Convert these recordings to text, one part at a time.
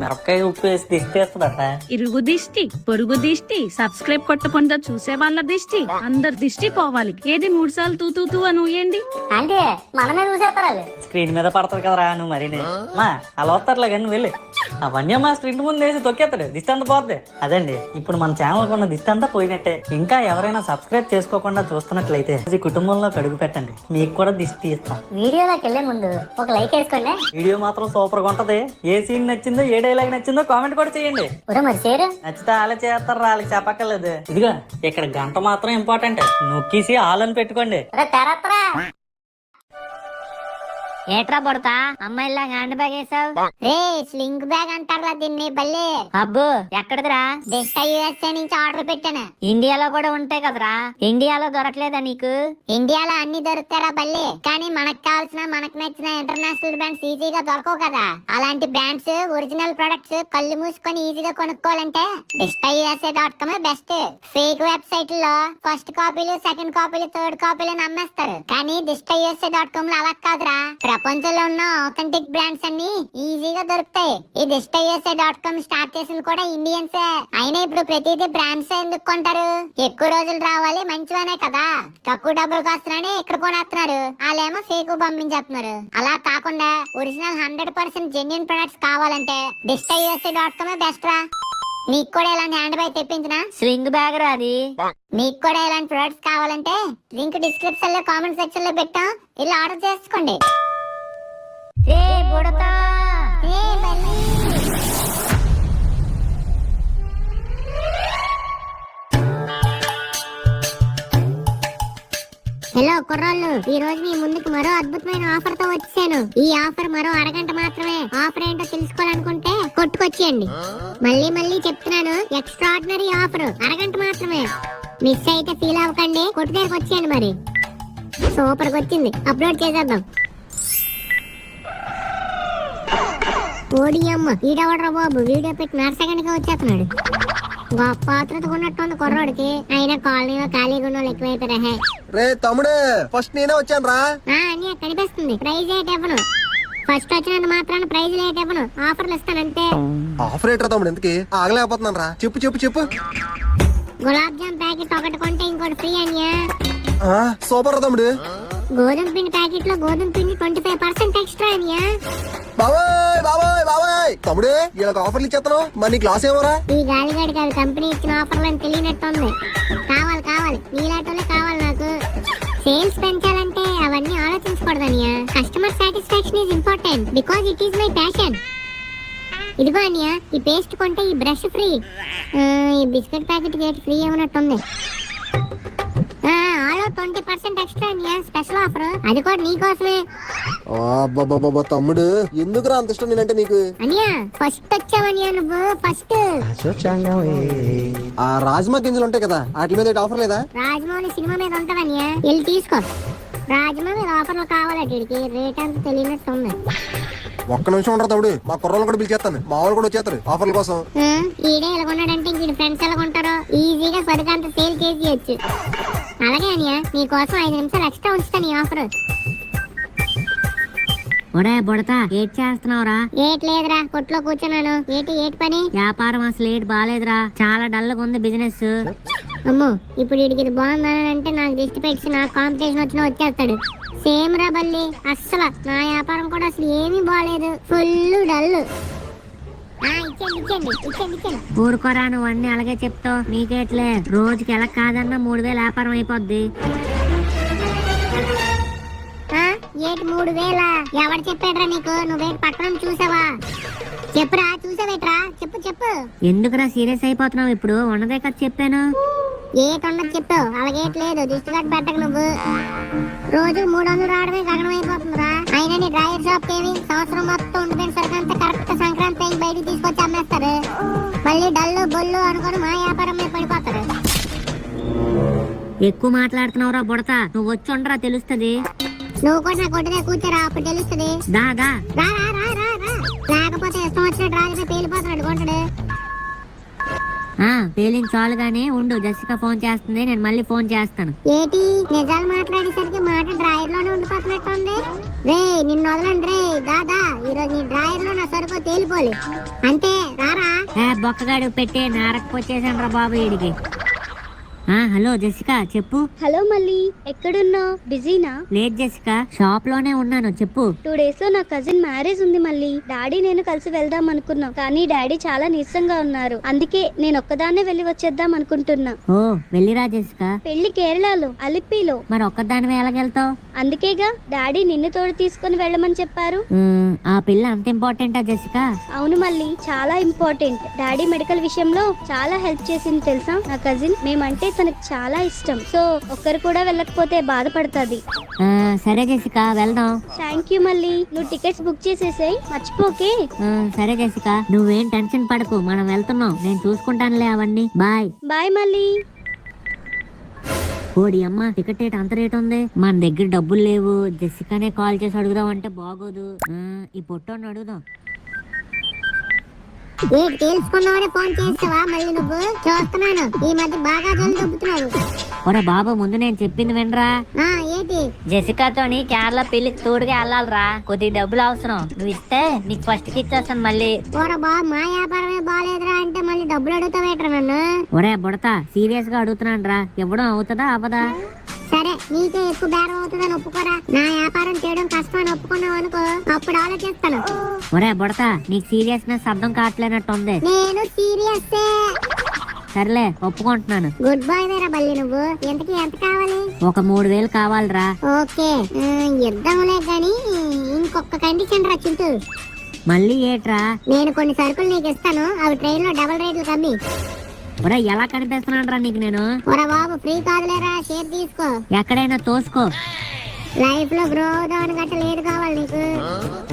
మిరపకాయ ఉప్పు వేసి దిష్టేస్తుందట. ఇరుగు దిష్టి, పొరుగు దిష్టి, సబ్స్క్రైబ్ కొట్టకుండా చూసే వాళ్ళ దిష్టి, అందరి దిష్టి పోవాలి. ఏది 3 సార్లు తూ తూ తూ అని ఊయండి. అంటే మనమే చూసేస్తారు. స్క్రీన్ మీద పడతారు కదరా నువ్వు మరి. మా అలా వస్తారులే కానీ నువ్వు వెళ్ళి అవన్నీ మా స్క్రీన్ ముందు వేసి తొక్కేస్తాడు, దిష్టి అంతా పోద్ది. అదండి ఇప్పుడు మన ఛానల్ కొన్న దిష్టి అంతా పోయినట్టే. ఇంకా ఎవరైనా సబ్స్క్రైబ్ చేసుకోకుండా చూస్తున్నట్లయితే ఈ కుటుంబంలో అడుగు పెట్టండి, మీకు కూడా దిష్టి ఇస్తాం. వీడియోలోకి వెళ్లే ముందు ఒక లైక్ వేసుకోండి. వీడియో మాత్రం సూపర్ గా ఉంటది. ఏ సీన్ నచ్చిందో, ఏ డైలాగ్ నచ్చిందో కామెంట్ కూడా చేయండి. మరి షేర్ నచ్చితే వాళ్ళే చేస్తారు, వాళ్ళకి చెప్పక్కర్లేదు. ఇదిగో ఇక్కడ గంట మాత్రం ఇంపార్టెంట్, నొక్కేసి ఆల్ అని పెట్టుకోండి. ఏట్రా పడతా అమ్మాయిలా హ్యాండ్ బ్యాగ్ వేసావు? రే స్లింగ్ బ్యాగ్ అంటారా దీన్ని బల్లే. అబ్బు ఎక్కడదిరా? డెస్టా యూఎస్ఏ నుంచి ఆర్డర్ పెట్టాను. ఇండియాలో కూడా ఉంటాయి కదరా. ఇండియాలో దొరకలేదా నీకు? ఇండియాలో అన్ని దొరుకుతారా బల్లే, కానీ మనకు కావాల్సిన మనకు నచ్చిన ఇంటర్నేషనల్ బ్రాండ్స్ ఈజీగా దొరకవు కదా. అలాంటి బ్రాండ్స్ ఒరిజినల్ ప్రొడక్ట్స్ కళ్ళు మూసుకొని ఈజీగా కొనుక్కోవాలంటే DestaUSA.com బెస్ట్. ఫేక్ వెబ్సైట్ లో ఫస్ట్ కాపీలు, సెకండ్ కాపీలు, థర్డ్ కాపీలు అమ్మేస్తారు. కానీ DestaUSA.com లో అలా కాదురా. ప్రపంచంలో ఉన్న ఆథెంటిక్ బ్రాండ్స్ అన్ని ఈజీగా దొరుకుతాయి. ఈ DestaUSA.com స్టార్ట్ చేసింది కూడా ఇండియన్సే. అయినా ఇప్పుడు ప్రతిదీ బ్రాండ్స్ ఎందుకు కొంటారు? ఎక్కువ రోజులు రావాలి మంచివనే కదా. తక్కువ డబ్బులు కాస్తున్నాని ఇక్కడ కొనేస్తున్నారు. వాళ్ళేమో ఫేక్ పంపించేస్తున్నారు. అలా కాకుండా ఒరిజినల్ 100% జెన్యూన్ ప్రొడక్ట్స్ కావాలంటే DestaUSA.com బెస్ట్ రా. నీకు కూడా ఇలాంటి హ్యాండ్ బ్యాగ్ తెప్పించిన స్లింగ్ బ్యాగ్ రా అది. మీకు కూడా ఇలాంటి ప్రొడక్ట్స్ కావాలంటే లింక్ డిస్క్రిప్షన్ లో కామెంట్ సెక్షన్ లో పెట్టాం, ఇలా ఆర్డర్ చేసుకోండి. హలో కుర్రాళ్ళు, ఈ రోజు మీ ముందుకు మరో అద్భుతమైన ఆఫర్ తో వచ్చాను. ఈ ఆఫర్ మరో అరగంట మాత్రమే. ఆఫర్ ఏంటో తెలుసుకోవాలనుకుంటే కొట్టుకొచ్చేయండి. మళ్ళీ చెప్తున్నాను, ఎక్స్ట్రాడినరీ ఆఫర్, అరగంట మాత్రమే. మిస్ అయితే ఫీల్ అవ్వకండి, కొట్టు దగ్గరకు వచ్చేయండి. మరి సూపర్ గా వచ్చింది, అప్లోడ్ చేసేద్దాం. ఓడియమ్మ ఈడవడరా బాబు, వీడియో పెట్టి 1 సెకండ్ గా వచ్చేస్తున్నాడు. గొప్ప పాత్రత ఉన్నట్టుంది కుర్రోడికి. అయినా కాలనీలో ఖాళీగా ఉన్న వాళ్ళు ఎక్కువైపోయారా. రే తమ్ముడు, ఫస్ట్ నేనే వచ్చాను రా. అని కనిపిస్తుంది. ప్రైజ్ ఏట్ ఇవ్వను. ఫస్ట్ వచ్చినంత మాత్రాన ప్రైజ్ లేట్ ఇవ్వను, ఆఫర్లు ఇస్తానంతే. ఆఫర్ ఏంట్రా తమ్ముడు, ఎందుకు ఆగలేకపోతున్నాను రా. చెప్పు. గులాబ్ జామ్ ప్యాకెట్ ఒకటి కొంటే ఇంకోటి ఫ్రీ అన్యా. సూపర్ తమ్ముడు. గోధుమ పిండి ప్యాకెట్ లో గోధుమ పిండి 25% ఎక్స్ట్రా అన్యా. బాబాయ్ తమ్ముడు, ఇలా ఆఫర్లు ఇచ్చేస్తాను, మరి నీ క్లాస్ ఏమోరా? ఈ గాలిగాడికి అది కంపెనీ ఇచ్చిన ఆఫర్లు అని తెలియనట్టుంది. కావాలి నీలాటోలే కావాలి నాకు. సేల్స్ పెంచాలంటే అవన్నీ ఆలోచించకూడదనియా. Customer satisfaction is important because it is my passion. ఇదిగో అనియా, ఈ పేస్ట్ కొంటే ఈ బ్రష్ ఫ్రీ. ఈ బిస్కెట్ ప్యాకెట్ గేట్ ఫ్రీ ఏమన్నట్టుంది. ఆలో 20% ఎక్స్ట్రా అనియా, స్పెషల్ ఆఫర్, అది కూడా నీకోసమే. తమ్ముడు, ఎందుకురా అంత ఇష్టం నేనంటే నీకు? అనియా ఫస్ట్ వచ్చావనియా నువ్వు, ఫస్ట్. ఆ రాజ్మా గింజలు ఉంటాయి కదా, వాటి మీద ఆఫర్ లేదా? రాజ్మౌళి సినిమా మీద ఉంటదనియా, వెళ్ళి తీసుకో. రాజ్మా మీద ఆఫర్లు కావాలి, వీడికి రేట్ అంత తెలియనట్టు ఉంది. ఒక్క నిమిషం ఉండరు తమ్ముడు, మా కుర్రోళ్ళు కూడా పిలిచేస్తాను, మా వాళ్ళు కూడా వచ్చేస్తారు ఆఫర్ల కోసం. ఈడే ఎలా కొన్నాడంటే ఇంక ఫ్రెండ్స్ ఎలా కొంటారో, ఈజీగా సరికంత సేల్ చేసేయచ్చు. అలాగే అనియా, నీకోసం 5 నిమిషాలు ఎక్స్ట్రా ఉంచుతాను ఈ ఆఫర్. ఒరే బుడతా, ఏట్ చేస్తున్నావురా? ఏట్ లేదురా, కొట్లో కూర్చున్నాను. ఏటి పని? వ్యాపారం అసలు ఏట్ బాలేదురా, చాలా డల్ గా ఉంది బిజినెస్. అమ్మో, ఇప్పుడు వీడికి ఇది బాగుందంటే నాకు దిష్టి పెట్టి నాకు కాంపిటీషన్ వచ్చినా వచ్చేస్తాడు. సేమ్ రా బల్లి, అస్సలు నా వ్యాపారం కూడా అసలు ఏమీ బాలేదు, ఫుల్ డల్. ఇచ్చేయండి. ఊరుకోరా, నువ్వు అన్ని అలాగే చెప్తావు, నీకేట్లే. రోజుకి ఎలా కాదన్నా 3000 వ్యాపారం అయిపోద్ది. ఏటి 3000? ఎవరు చెప్పాడ్రా నీకు? నువ్వేటి పట్టణం చూసావా? చెప్పురా, చూసావేట్రా? చెప్పు. ఎందుకురా సీరియస్ అయిపోతున్నావు? ఇప్పుడు ఉన్నదే కదా చెప్పాను. ఏటుండదు చెప్పు, అలాగేట్లేదు. దిష్టి కట్టి పెట్టకు నువ్వు. రోజు 300 రావడమే గగనం అయిపోతుందిరా. అయినా నీ డ్రైవర్ షాప్ ఏమి సంవత్సరం మొత్తం ఉండిపోయిన సరికంతా కరెక్ట్ సంక్రాంతి టైం బయటకు తీసుకొచ్చి అమ్మేస్తారు. మళ్ళీ డల్లు బొల్లు అనుకుని మా వ్యాపారం మీద పడిపోతారు. ఎక్కువ మాట్లాడుతున్నావురా బుడతా, నువ్వు వచ్చి ఉండరా తెలుస్తుంది. నువ్వు కూడా నా కొట్టుదే కూర్చోరా, అప్పుడు తెలుస్తుంది. రా లేకపోతే ఇష్టం వచ్చినట్టు రాజుగా పేలిపోతున్నాడు కొంటాడు. ఫీలింగ్ చాలు గానీ ఉండు, జెసికా ఫోన్ చేస్తుంది, నేను మళ్ళీ ఫోన్ చేస్తాను. ఏటి నిజాలు మాట్లాడేసరికి మాట డ్రాయర్ లోనే ఉండిపోతున్నట్టుంది. రే నిన్ను వదలండి రే దాదా, ఈరోజు నీ డ్రాయర్ లో నా సరుకు తేలిపోలే అంతే రారా. బొక్కగాడు పెట్టే నారకపోచేసాను రా బాబు వీడికి. హలో జెసికా చెప్పు. హలో మళ్ళీ ఎక్కడున్నావు? బిజీనా? లేదు జెసికా, షాప్ లోనే ఉన్నాను, చెప్పు. 2 days లో నా కజిన్ మ్యారేజ్ ఉంది మళ్ళీ. డాడీ నేను కలిసి వెళ్దాం అనుకున్నాం, కానీ డాడీ చాలా నీరసంగా ఉన్నారు. అందుకే నేను ఒక్కదాన్నే వెళ్ళి వచ్చేద్దాం అనుకుంటున్నా. ఓ వెళ్ళిరా జెసికా. పెళ్లి కేరళలో అలిపిలో. మరి ఒక్కదానివే ఎలాగెళ్తావు? అందుకేగా డాడీ నిన్ను తోడు తీసుకుని వెళ్ళమని చెప్పారు. ఆ పిల్ల అంత ఇంపార్టెంటా జెసికా? అవును మళ్ళీ, చాలా ఇంపార్టెంట్. డాడీ మెడికల్ విషయంలో చాలా హెల్ప్ చేసింది తెలుసా నా కజిన్. మేమంటే తనకు చాలా ఇష్టం. సో ఒక్కరు కూడా వెళ్ళకపోతే బాధపడుతుంది. సరే జెసికా వెళ్దాం. థ్యాంక్ యూ మళ్ళీ. నువ్వు టికెట్స్ బుక్ చేసేసాయి, మర్చిపోకే. సరే జెసికా, నువ్వేం టెన్షన్ పడకు, మనం వెళ్తున్నాం, నేను చూసుకుంటానులే అవన్నీ. బాయ్. బాయ్ మళ్ళీ. ఓడి అమ్మ, టికెట్ రేట్ అంత రేట్ ఉంది, మన దగ్గర డబ్బులు లేవు. జెసికానే కాల్ చేసి అడుగుదాం అంటే బాగోదు. ఈ పొట్టోని అడుగుదాం. ఏంటి తెలుసుకున్నావని ఫోన్ చేస్తావా మళ్ళీ? నువ్వు చూస్తున్నాను ఈ మధ్య బాగా జల్లి దొబ్బుతున్నావు. ఒరే బాబు, ముందు నేను చెప్పింది వినరా. ఏంటి? జెసికాతోని కేరళ పెళ్లికి తోడుగా వెళ్ళాలరా, కొద్ది డబ్బులు అవసరం, నువ్వు ఇస్తే నీకు ఫస్ట్ కి ఇచ్చేస్తాను మళ్ళీ. ఓరా బా, మా వ్యాపారమే బాగాలేదురా అంటే మళ్ళీ డబ్బులు అడుగుతావేట్రా నన్ను? ఒరే బుడతా, సీరియస్ గా అడుగుతున్నాను రా, ఇవ్వడం అవుతుందా అవదా? సరే, నీకే ఎక్కువ బేరం అవుతుందని ఒప్పుకోరా. నా వ్యాపారం చేయడం కష్టం అని ఒప్పుకున్నావు అనుకో, అప్పుడు ఆలోచిస్తాను. ఒరే బుడతా, నీకు సీరియస్నెస్ అర్థం కావట్లేనట్టుంది. నేను సీరియస్. సర్లే ఒప్పుకుంటున్నాను. గుడ్ బాయ్ వేరా బల్లి. నువ్వు ఎంతకి ఎంత కావాలి? ఒక 3000 కావాలరా. ఓకే, ఇద్దాంలే గాని ఇంకొక కండిషన్ రా చింటూ. మళ్ళీ ఏట్రా? నేను కొన్ని సరుకులు నీకు ఇస్తాను, అవి ట్రైన్ లో డబుల్ రేట్లు కమ్మి. ఒరే ఎలా కనిపిస్తున్నాను రా నీకు నేను? ఒరా బాబు, ఫ్రీ కాదులేరా, షేర్ తీసుకో. ఎక్కడైనా తోసుకో. లైఫ్ లో గ్రో అవుదామని గట్ట లేదు కావాలి నీకు.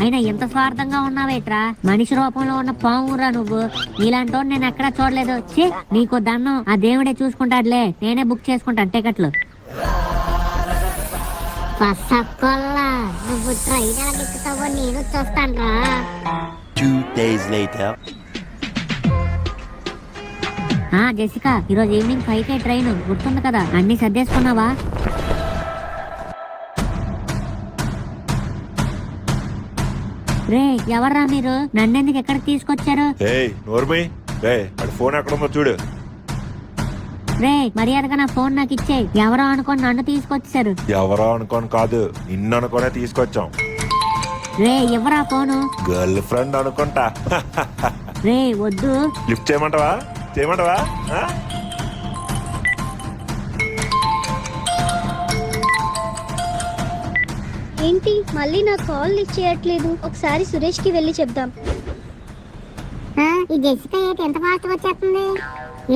అయినా ఎంత స్వార్థంగా ఉన్నావేట్రా, మనిషి రూపంలో ఉన్న పావురా నువ్వు. నీలాంటి నేను ఎక్కడా చూడలేదు. ఛీ, నీకు దండం, ఆ దేవుడే చూసుకుంటాడులే, నేనే బుక్ చేసుకుంటాను టికెట్లు. పసకొల్లా, నువ్వు ట్రైన్ ఎలా ఎక్కుతావో నేను చూస్తాను రా. 2 days later. జెసికా, ఈరోజు ఈవినింగ్ 5కే ట్రైన్, గుర్తుంది కదా? అన్ని సర్దేసుకున్నావా? రే ఎవర్రా మీరు? నన్నెందుకు ఎక్కడికి తీసుకొచ్చారు? ఫోన్ ఎక్కడ ఉందో చూడు. రే మర్యాదగా నా ఫోన్ నాకు ఇచ్చే. ఎవరో అనుకొని నన్ను తీసుకొచ్చారు. ఎవరో అనుకోని కాదు, నిన్ను అనుకోనే తీసుకొచ్చాం. రే ఎవరా ఫోను? గర్ల్ ఫ్రెండ్ అనుకుంటా. రే వద్దు. లిఫ్ట్ చేయమంటావా? చేయమంటావా? ఏంటి మళ్ళీ నా కాల్ లిఫ్ట్ చేయట్లేదు? ఒకసారి సురేష్ కి వెళ్ళి చెప్దాం. ఈ జెసికా ఏంటి ఎంత ఫాస్ట్ వచ్చేస్తుంది?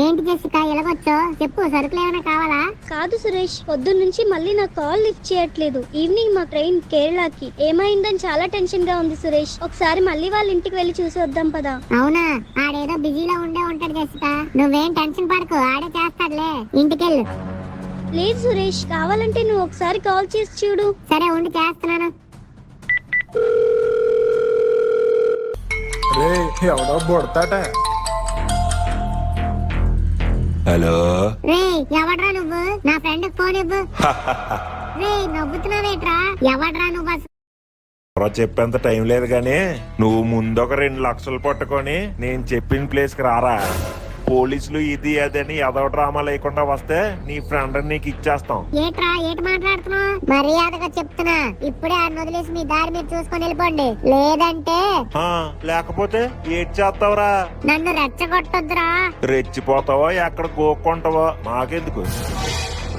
ఏంటి జెసికా ఎలాగొచ్చో చెప్పు, సరుకులు ఏమైనా కావాలా? కాదు సురేష్, పొద్దున్న నుంచి మళ్ళీ నా కాల్ లిఫ్ట్ చేయట్లేదు. ఈవినింగ్ మా ట్రైన్ కేరళకి, ఏమైందని చాలా టెన్షన్ గా ఉంది సురేష్. ఒకసారి మళ్ళీ వాళ్ళ ఇంటికి వెళ్ళి చూసి వద్దాం పదా. అవునా? ఆడేదో బిజీలో ఉండే ఉంటాడు జెసికా, నువ్వేం టెన్షన్ పడకు, ఆడే చేస్తాడులే. ఇంటికెళ్ళు. లేదు సురేష్, కావాలంటే నువ్వు ఒకసారి కాల్ చేసి చూడు. సరే ఉండి చేస్తున్నాను. ఎవడో బొడతాట. హలో. రే ఎవడ్రా నువ్వు? నా ఫ్రెండ్ ఫోన్ ఇవ్వు. రే నవ్వుతున్నావేట్రా? ఎవడ్రా నువ్వు? చెప్పేంత టైం లేదు గానీ నువ్వు ముందొక 2 లక్షలు పట్టుకొని నేను చెప్పిన ప్లేస్ కి రారా. పోలీసులు ఇది అదని ఏదో డ్రామా లేకుండా వస్తే నీ ఫ్రెండ్ నీకు ఇచ్చేస్తాం. ఏట్రా ఏటి మాట్లాడుతున్నావు? మర్యాదగా చెప్తున్నా, ఇప్పుడే ఆ వదిలేసి మీ దారి మీరు చూసుకొని వెళ్ళిపోండి, లేదంటే. లేకపోతే ఏడ్ చేస్తావురా? నన్ను రెచ్చగొట్టొద్దురా. రెచ్చిపోతావో ఎక్కడ గోక్కుంటావో మాకెందుకు.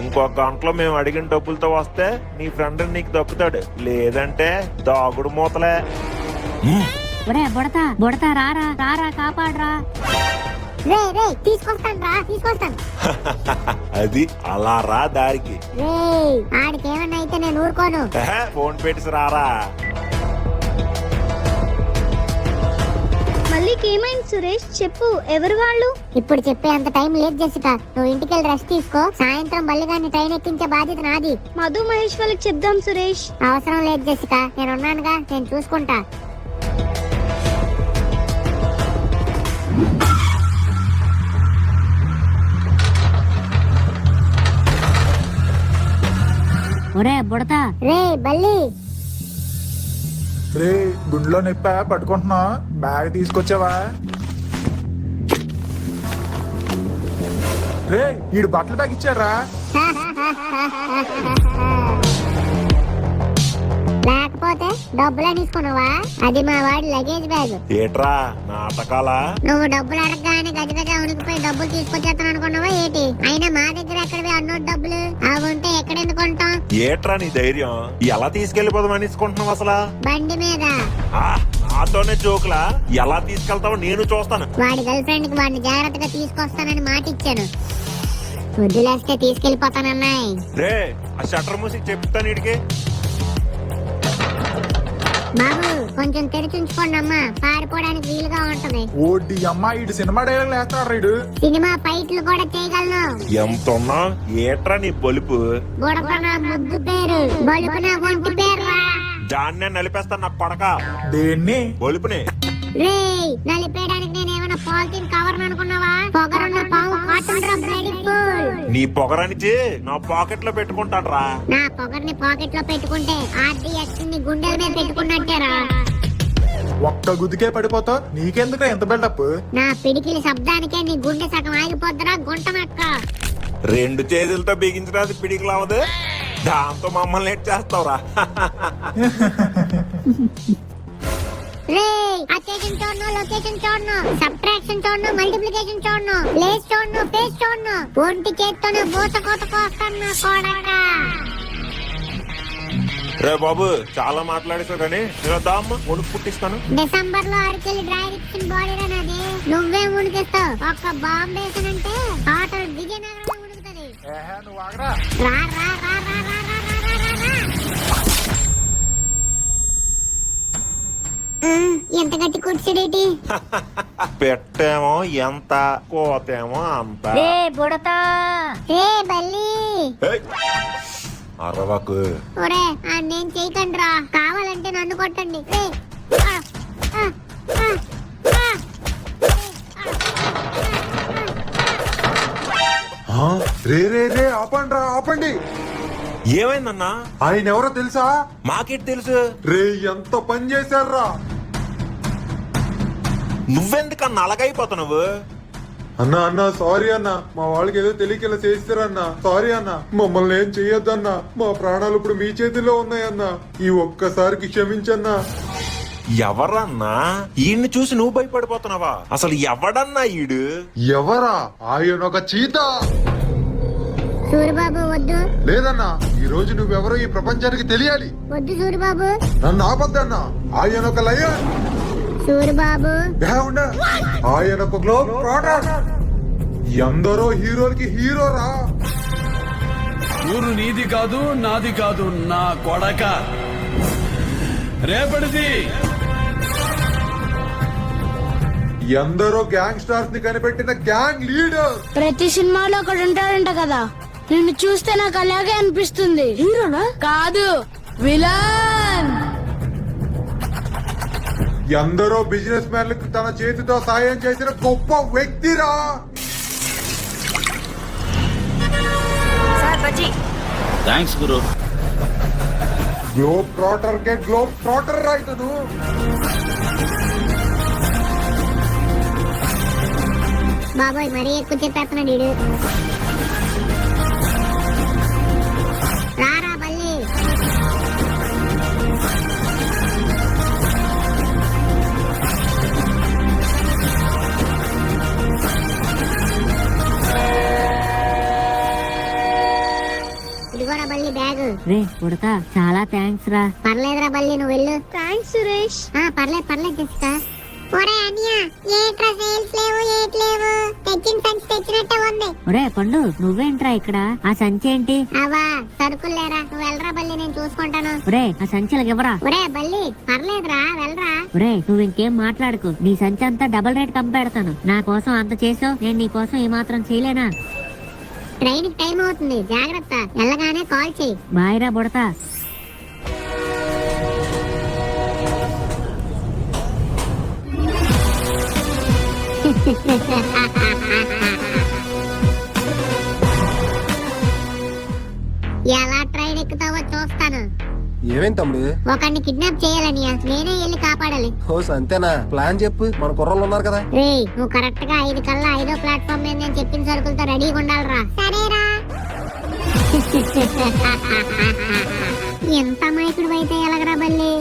ఇంకో గంటలో మేము అడిగిన డబ్బులతో వస్తే నీ ఫ్రెండ్ నీకు దక్కుతాడు, లేదంటే దాగుడు మూతలే. ఒరే బుడతా బుడతా, రారా రారా, కాపాడరా. రే రే తీసుకొస్తాను రా, తీసుకొస్తాను. అది అలా రా దారికి. రే ఆడికేమన్నా అయితే నేను ఊరుకోను. ఫోన్ పెట్టి రారా. మళ్ళీ ఏమైంది సురేష్? చెప్పు, ఎవరు వాళ్ళు? ఇప్పుడు చెప్పే అంత టైం లేదు జెసికా, నువ్వు ఇంటికి వెళ్ళి రెస్ట్ తీసుకో. సాయంత్రం బల్లిగాన్ని ట్రైన్ ఎక్కించే బాధ్యత నాది. మధు మహేష్ వాళ్ళకి చెప్దాం సురేష్. అవసరం లేదు జెసికా, నేను ఉన్నానుగా, నేను చూసుకుంటా. ఒరే బుడతా, రే బల్లి రే గుండెలో నొప్పా పట్టుకుంటున్నా, బ్యాగ్ తీసుకొచ్చావా? రే ఈడు బట్టల బ్యాగ్ ఇచ్చారా? లేకపోతే డబ్బులు తీసుకున్నావా? అది మా వాడి లగేజ్ బ్యాగ్. ఏట్రా నాటకాలా? నువ్వు డబ్బులు అడగగానే గజ గజ ఉనికిపోయి డబ్బులు తీసుకొచ్చేస్తాను అనుకున్నావా ఏంటి? అయినా మా దగ్గర ఎక్కడవి అన్నోటి డబ్బులు? అవి ఉంటే ఎక్కడెందుకు కొంటాం? ఏట్రా నీ ధైర్యం? ఎలా తీసుకెళ్లిపోదాం అనేసుకుంటున్నావు అసలు? బండి మీద. ఆ, నాతోనే జోకులా? ఎలా తీసుకెళ్తావో నేను చూస్తాను. వాడి గర్ల్ ఫ్రెండ్ కి వాడిని జాగ్రత్తగా తీసుకొస్తానని మాట ఇచ్చాను. వదిలేస్తే తీసుకెళ్లిపోతానన్నాయి. రే ఆ షట్టర్ మూసి చెప్తాను వీడికి. బాబు కొంచెం తెరిచుంచుకోండి అమ్మా, పారిపోవడానికి వీలుగా ఉంటది. ఓడి అమ్మ ఈడు సినిమా డైలాగ్ వేస్తాడు రీడు. సినిమా ఫైట్లు కూడా చేయగలను. ఎంత ఉన్నా ఏట్రా నీ బొలుపు? బుడపన ముద్దు పేరు, బలుపున ఒంటి పేరు. దాన్నే నలిపేస్తాను నా పడక. దేన్ని? బొలుపుని. రే నలిపేయడానికి నేనేమైనా పాలిథిన్ కవర్ అనుకున్నావా? పొగరున్న పాము కాటన్ డ్రాప్ రెడీ ఫుల్. నీ పొగరనిచ్చి నా పాకెట్ లో పెట్టుకుంటాడ్రా. నా పొగర్ని పాకెట్ లో పెట్టుకుంటే ఆర్డీఎక్స్ ని గుండెల మీద పెట్టుకున్నట్టేరా. ఒక్క గుద్దుకే పడిపోతా, నీకెందుకు ఎంత బిల్డప్? నా పిడికిలి శబ్దానికే నీ గుండె సగం ఆగిపోద్దురా గుంటనక్క. రెండు చేతులతో బిగించడానికి పిడికిలావదు, దాంతో మమ్మల్ని ఎట్ చేస్తావురా? రే అకేషన్ చూడను, లొకేషన్ చూడను, సబ్ట్రాక్షన్ చూడను, మల్టిప్లికేషన్ చూడను, ప్లేస్ చూడను, పేస్ చూడను, ఒంటి చేత్తోనే బూత కోత కోస్తాను నా కొడక. రే బాబు చాలా మాట్లాడేసావు కానీ దామ్మ వణుకు పుట్టిస్తాను. డిసెంబర్ లో అరకెళ్ళి డ్రైవ్ ఇచ్చిన బాడీ రానది, నువ్వే ఉనికిస్తావు. ఒక్క బాంబు వేసానంటే టోటల్ విజయనగరం ఉనుకుతుంది. నువ్వు ఆగరా. రా రా రా రా రా రా రా రా రా. ఎంత గట్టి కూర్చుడేటి? పెట్టేమో ఎంత, కోతేమో అంత. రే బుడతా, రే బల్లి ఏయ్, అరవకు. ఒరే నేను చేయకండి రా, కావాలంటే నన్ను కొట్టండి. రే ఆ, ఆ, ఆ, ఆ. రే రే రే ఆపండి రా ఆపండి. ఏమైందన్నా? ఆయన ఎవరో తెలుసా? మాకేట్ తెలుసు? రే ఎంత పని చేశారా? నువ్వెందుకన్నా అలాగైపోతున్నావు? అన్న అన్న సారీ అన్న, మా వాళ్ళకి ఏదో తెలియక ఇలా చేస్తారన్న. సారీ అన్న, మమ్మల్ని ఏం చెయ్యొద్దన్న. మా ప్రాణాలు ఇప్పుడు మీ చేతిలో ఉన్నాయన్న. ఈ ఒక్కసారికి క్షమించన్నా. ఎవరన్నా? ఈయన్ని చూసి నువ్వు భయపడిపోతున్నావా? అసలు ఎవడన్నా ఈడు? ఎవరా? ఆయన ఒక చీత. సూరిబాబు వద్దు. లేదన్నా, ఈ రోజు నువ్వెవరో ఈ ప్రపంచానికి తెలియాలి. వద్దు సూరిబాబు. నన్ను ఆపద్దన్నా. ఆయన ఒక లయన్. సూరిబాబు ఆయన ఒక గ్లోబ్ ట్రాటర్. ఎందరో హీరోలకి హీరోరా. ఊరు నీది కాదు, నాది కాదు, నా కొడక రేపటిది. ఎందరో గ్యాంగ్ స్టార్స్ ని కనిపెట్టిన గ్యాంగ్ లీడర్. ప్రతి సినిమాలో ఒకడు ఉంటాడంట కదా, నిన్ను చూస్తే నాకు అలాగే అనిపిస్తుంది. హీరోనా? కాదు, విలన్. ఎందరో బిజినెస్ మ్యాన్లకు తన చేతితో సాయం చేసిన గొప్ప వ్యక్తిరా. థ్యాంక్స్ గురు. గ్లోబ్ ట్రాటర్ కే గ్లోబ్ ట్రాటర్ రైతును. బాబాయ్ మరీ ఎక్కువ చెప్పేస్తున్నాడు వీడు. రారా బల్లి. ఇదిగోరా బల్లి బ్యాగ్. రే బుడతా చాలా థ్యాంక్స్ రా. పర్లేదురా బల్లి, నువ్వు వెళ్ళు. థ్యాంక్స్ సురేష్. పర్లేదు పర్లేదు జెసికా. ఒరే అన్నయ్య, ఏంట్రా సేల్స్ లేవు ఏట్లేవు? తెచ్చిన సంచి తెచ్చినట్టే ఉంది. ఒరే పండు, నువ్వేంట్రా ఇక్కడ? ఆ సంచి ఏంటి? అవా సరుకులు లేరా, నువ్వు వెళ్ళరా బల్లి, నేను చూసుకుంటాను. ఒరే ఆ సంచులకు ఇవ్వరా. ఒరే బల్లి పర్లేదురా, వెళ్ళరా. ఒరే నువ్వు ఇంకేం మాట్లాడుకు, నీ సంచి అంతా డబుల్ రేట్ కంపెడతాను. నా కోసం అంత చేసావు, నేను నీ కోసం ఈ మాత్రం చేయలేనా? ట్రైన్ కి టైం అవుతుంది, జాగ్రత్త. వెళ్ళగానే కాల్ చేయి. బాయ్ రా బుడతా. ఎలా ట్రైన్ ఎక్కుతావు అవుతావో చూస్తాను. ఏమేం తమ్ముడు? ఒకరిని కిడ్నాప్ చేయాలనియా, నేనే వెళ్ళి కాపాడాలి. ఓ అంతేనా? ప్లాన్ చెప్పు, మన కుర్రోళ్ళు ఉన్నారు కదా. రేయ్, నువ్వు కరెక్ట్ గా 5 కల్లా 5వ ప్లాట్ఫామ్ మీద నేను చెప్పిన సరుకులతో రెడీగా ఉండాలిరా. సరేరా. ఎంత అమాయకుడు అయితే ఎలాగరా బల్లి?